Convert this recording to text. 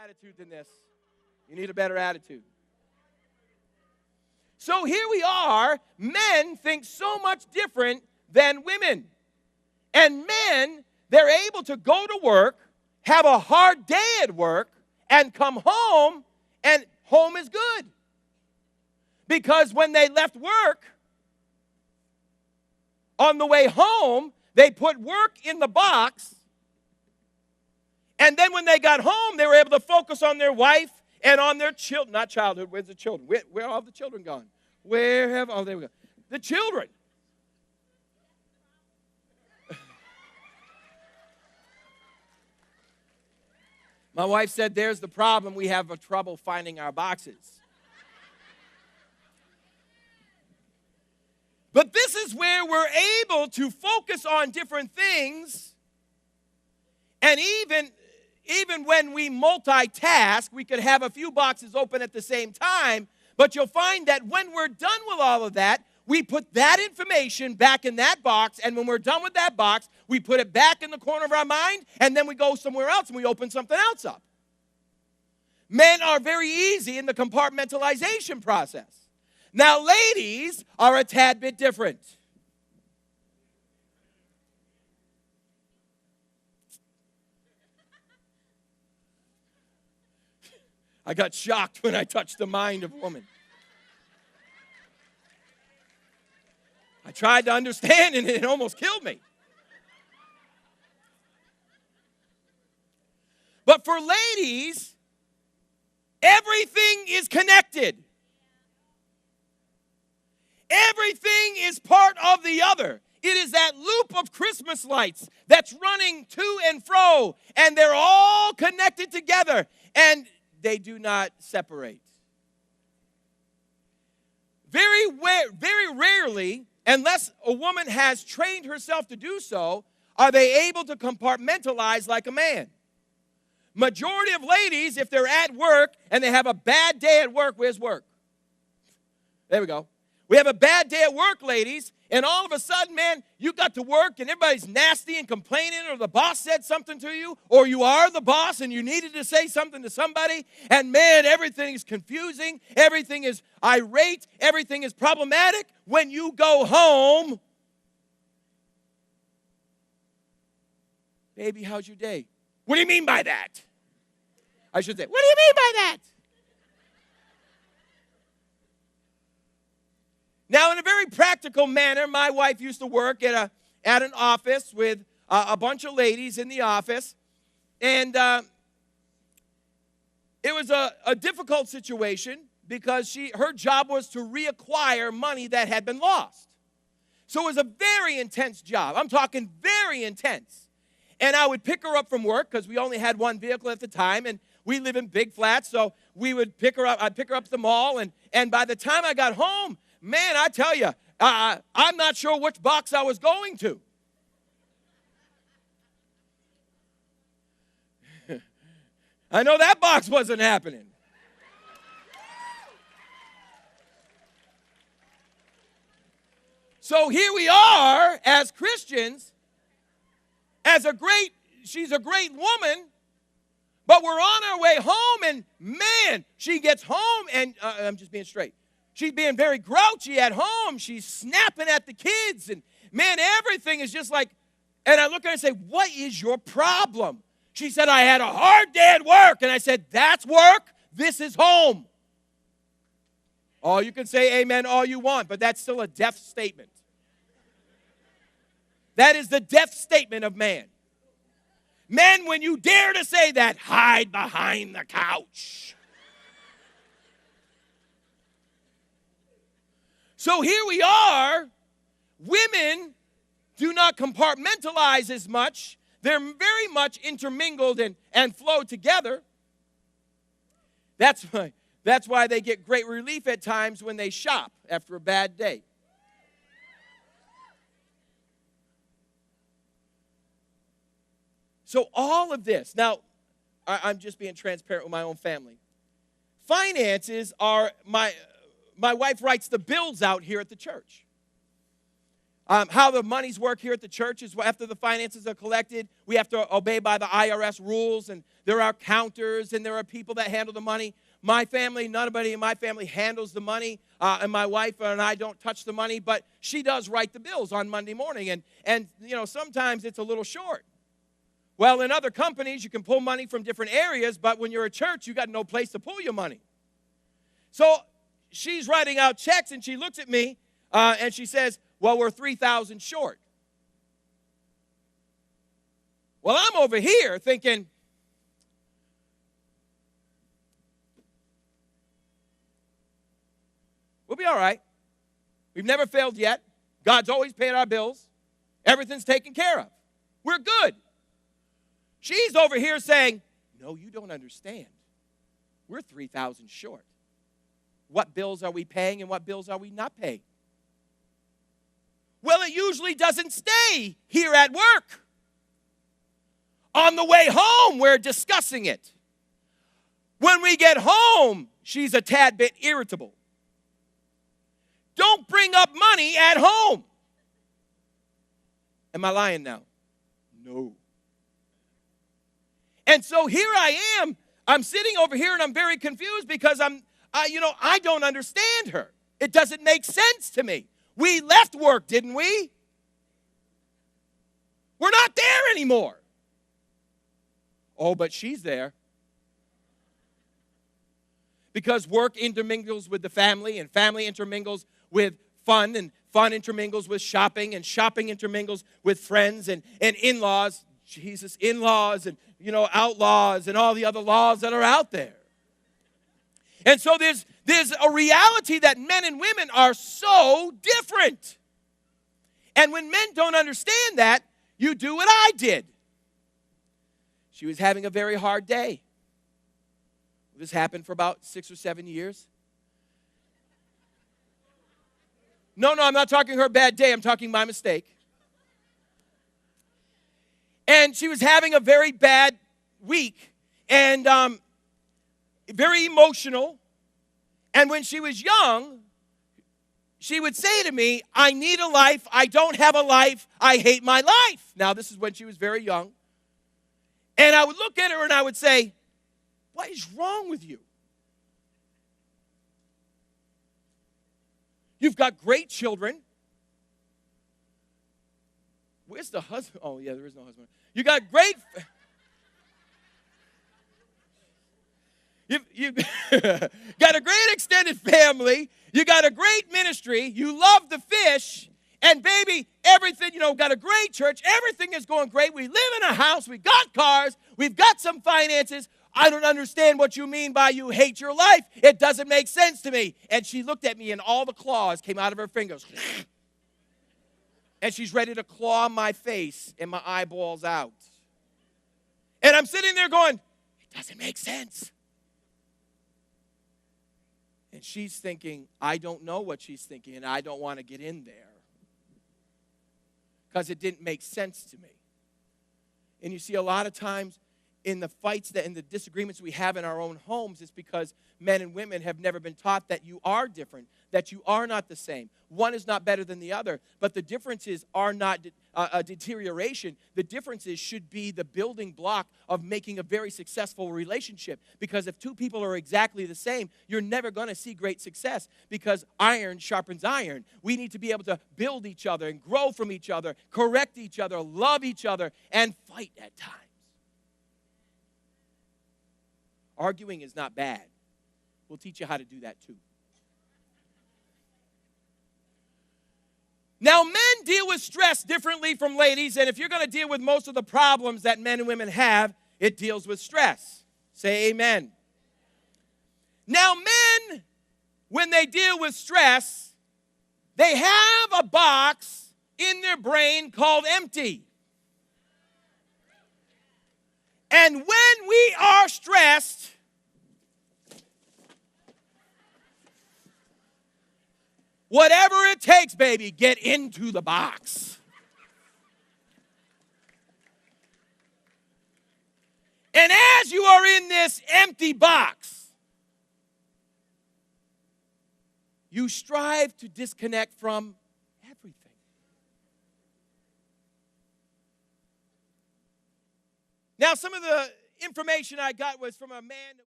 Attitude than this. You need a better attitude. So here we are. Men think so much different than women. And men, they're able to go to work, have a hard day at work, and come home, and home is good. Because when they left work, on the way home, they put work in the box. And then when they got home, they were able to focus on their wife and on their children. Not childhood, where's the children? Where are all the children gone? Where have, oh, there we go. The children. My wife said, there's the problem. We have trouble finding our boxes. But this is where we're able to focus on different things. And even when we multitask, we could have a few boxes open at the same time. But you'll find that when we're done with all of that, we put that information back in that box. And when we're done with that box, we put it back in the corner of our mind. And then we go somewhere else and we open something else up. Men are very easy in the compartmentalization process. Now, ladies are a tad bit different. I got shocked when I touched the mind of a woman. I tried to understand and it almost killed me. But for ladies, everything is connected. Everything is part of the other. It is that loop of Christmas lights that's running to and fro, and they're all connected together, and they do not separate. Very rarely, unless a woman has trained herself to do so, are they able to compartmentalize like a man. Majority of ladies, if they're at work and they have a bad day at work, where's work? There we go. We have a bad day at work, ladies, and all of a sudden, man, you got to work and everybody's nasty and complaining, or the boss said something to you, or you are the boss and you needed to say something to somebody, and man, everything is confusing, everything is irate, everything is problematic. When you go home, baby, how's your day? What do you mean by that? I should say, what do you mean by that? Now, in a very practical manner, my wife used to work at an office with a bunch of ladies in the office. And it was a difficult situation because her job was to reacquire money that had been lost. So it was a very intense job. I'm talking very intense. And I would pick her up from work because we only had one vehicle at the time, and we live in big flats, so we would pick her up. I'd pick her up at the mall, and by the time I got home, man, I tell you, I'm not sure which box I was going to. I know that box wasn't happening. So here we are as Christians, she's a great woman, but we're on our way home, and man, she gets home, and I'm just being straight. She's being very grouchy at home. She's snapping at the kids, and man, everything is just like, and I look at her and say, what is your problem? She said, I had a hard day at work, and I said, that's work, this is home. Oh, you can say amen all you want, but that's still a death statement. That is the death statement of man. Men, when you dare to say that, hide behind the couch. So here we are. Women do not compartmentalize as much. They're very much intermingled and flow together. That's why they get great relief at times when they shop after a bad day. So all of this, now, I'm just being transparent with my own family. Finances are, my wife writes the bills out here at the church. How the monies work here at the church is after the finances are collected, we have to obey by the IRS rules, and there are counters, and there are people that handle the money. My family, nobody in my family handles the money, and my wife and I don't touch the money, but she does write the bills on Monday morning, and sometimes it's a little short. Well, in other companies, you can pull money from different areas, but when you're a church, you got no place to pull your money. So she's writing out checks, and she looks at me, and she says, well, we're $3,000 short. Well, I'm over here thinking, we'll be all right. We've never failed yet. God's always paid our bills. Everything's taken care of. We're good. She's over here saying, no, you don't understand. We're $3,000 short. What bills are we paying and what bills are we not paying? Well, it usually doesn't stay here at work. On the way home, we're discussing it. When we get home, she's a tad bit irritable. Don't bring up money at home. Am I lying now? No. And so here I am. I'm sitting over here and I'm very confused because I don't understand her. It doesn't make sense to me. We left work, didn't we? We're not there anymore. Oh, but she's there. Because work intermingles with the family, and family intermingles with fun, and fun intermingles with shopping, and shopping intermingles with friends and in-laws. Jesus, in-laws and, outlaws and all the other laws that are out there. And so there's a reality that men and women are so different. And when men don't understand that, you do what I did. She was having a very hard day. This happened for about 6 or 7 years. No, I'm not talking her bad day. I'm talking my mistake. And she was having a very bad week and very emotional. And when she was young, she would say to me, I need a life. I don't have a life. I hate my life. Now, this is when she was very young. And I would look at her and I would say, what is wrong with you? You've got great children. Where's the husband? Oh, yeah, there is no husband. You got great... You've got a great extended family. You got a great ministry. You love the fish. And baby, everything, got a great church. Everything is going great. We live in a house. We got cars. We've got some finances. I don't understand what you mean by you hate your life. It doesn't make sense to me. And she looked at me and all the claws came out of her fingers. And she's ready to claw my face and my eyeballs out. And I'm sitting there going, it doesn't make sense. And she's thinking, I don't know what she's thinking, and I don't want to get in there. Because it didn't make sense to me. And you see, a lot of times in the fights and the disagreements we have in our own homes, it's because men and women have never been taught that you are different, that you are not the same. One is not better than the other, but the differences are not a deterioration. The differences should be the building block of making a very successful relationship. Because if two people are exactly the same, you're never going to see great success, because iron sharpens iron. We need to be able to build each other and grow from each other, correct each other, love each other, and fight at times. Arguing is not bad. We'll teach you how to do that too. Now, men deal with stress differently from ladies, and if you're going to deal with most of the problems that men and women have, it deals with stress. Say amen. Now, men, when they deal with stress, they have a box in their brain called empty. And when we are stressed, whatever it takes, baby, get into the box. And as you are in this empty box, you strive to disconnect from everything. Now, some of the information I got was from a man.